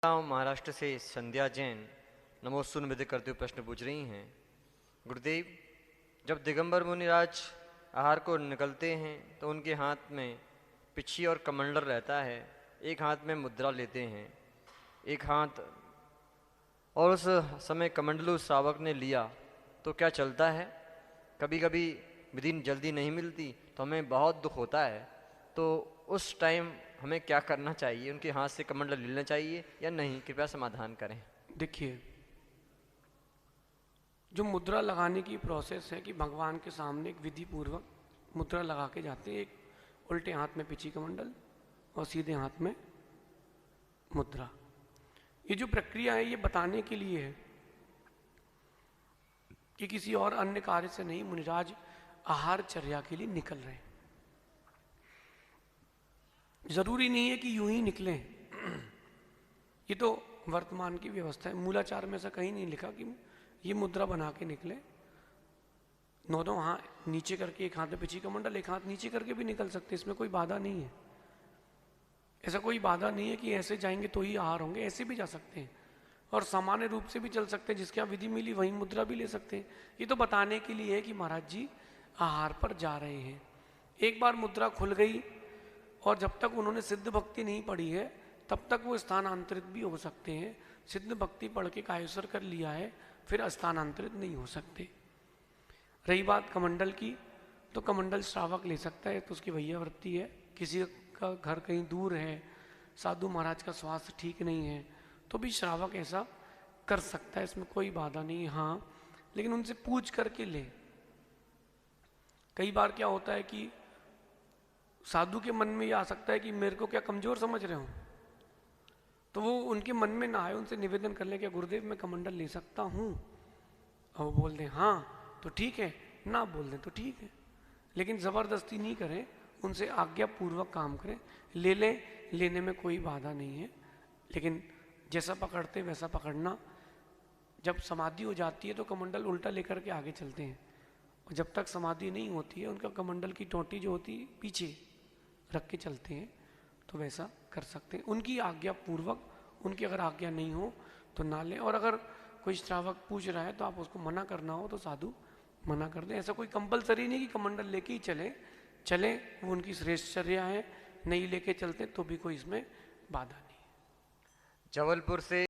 महाराष्ट्र से संध्या जैन नमोस्तु निवेदन करते हुए प्रश्न पूछ रही हैं। गुरुदेव, जब दिगंबर मुनिराज आहार को निकलते हैं तो उनके हाथ में पिछी और कमंडल रहता है, एक हाथ में मुद्रा लेते हैं, एक हाथ, और उस समय कमंडलू श्रावक ने लिया तो क्या चलता है? कभी कभी विधि जल्दी नहीं मिलती तो हमें बहुत दुख होता है, तो उस टाइम हमें क्या करना चाहिए? उनके हाथ से कमंडल लेना चाहिए या नहीं? कृपया समाधान करें। देखिए, जो मुद्रा लगाने की प्रोसेस है कि भगवान के सामने एक विधि पूर्वक मुद्रा लगा के जाते हैं, एक उल्टे हाथ में पिछी कमंडल और सीधे हाथ में मुद्रा। ये जो प्रक्रिया है ये बताने के लिए है कि किसी और अन्य कार्य से नहीं, मुनिराज आहार चर्या के लिए निकल रहे हैं। जरूरी नहीं है कि यूं ही निकले, ये तो वर्तमान की व्यवस्था है। मूलाचार में ऐसा कहीं नहीं लिखा कि ये मुद्रा बना के निकले। दोनों हाथ नीचे करके, एक हाथ में पिछी कमंडल, एक हाथ नीचे करके भी निकल सकते, इसमें कोई बाधा नहीं है। ऐसा कोई बाधा नहीं है कि ऐसे जाएंगे तो ही आहार होंगे, ऐसे भी जा सकते हैं और सामान्य रूप से भी चल सकते हैं। जिसके यहाँ विधि मिली वही मुद्रा भी ले सकते हैं। ये तो बताने के लिए है कि महाराज जी आहार पर जा रहे हैं। एक बार मुद्रा खुल गई और जब तक उन्होंने सिद्ध भक्ति नहीं पढ़ी है तब तक वो स्थानांतरित भी हो सकते हैं। सिद्ध भक्ति पढ़ के कायेश्वर कर लिया है फिर स्थानांतरित नहीं हो सकते। रही बात कमंडल की, तो कमंडल श्रावक ले सकता है, तो उसकी वैयावृत्ति है। किसी का घर कहीं दूर है, साधु महाराज का स्वास्थ्य ठीक नहीं है, तो भी श्रावक ऐसा कर सकता है, इसमें कोई बाधा नहीं है। हाँ, लेकिन उनसे पूछ करके ले। कई बार क्या होता है कि साधु के मन में ये आ सकता है कि मेरे को क्या कमजोर समझ रहे हो, तो वो उनके मन में ना आए, उनसे निवेदन कर ले, क्या गुरुदेव मैं कमंडल ले सकता हूँ? और वो बोल दें हाँ तो ठीक है, ना बोल दें तो ठीक है, लेकिन जबरदस्ती नहीं करें, उनसे आज्ञा पूर्वक काम करें। ले लें, लेने में कोई बाधा नहीं है, लेकिन जैसा पकड़ते वैसा पकड़ना। जब समाधि हो जाती है तो कमंडल उल्टा लेकर के आगे चलते हैं, और जब तक समाधि नहीं होती है उनका कमंडल की टोटी जो होती है पीछे रख के चलते हैं, तो वैसा कर सकते हैं उनकी आज्ञा पूर्वक। उनकी अगर आज्ञा नहीं हो तो ना लें। और अगर कोई श्रावक पूछ रहा है तो आप उसको मना करना हो तो साधु मना कर दें। ऐसा कोई कंपलसरी नहीं कि कमंडल लेके ही चले, वो उनकी श्रेष्ठचर्या है। नहीं लेके चलते तो भी कोई इसमें बाधा नहीं। जबलपुर से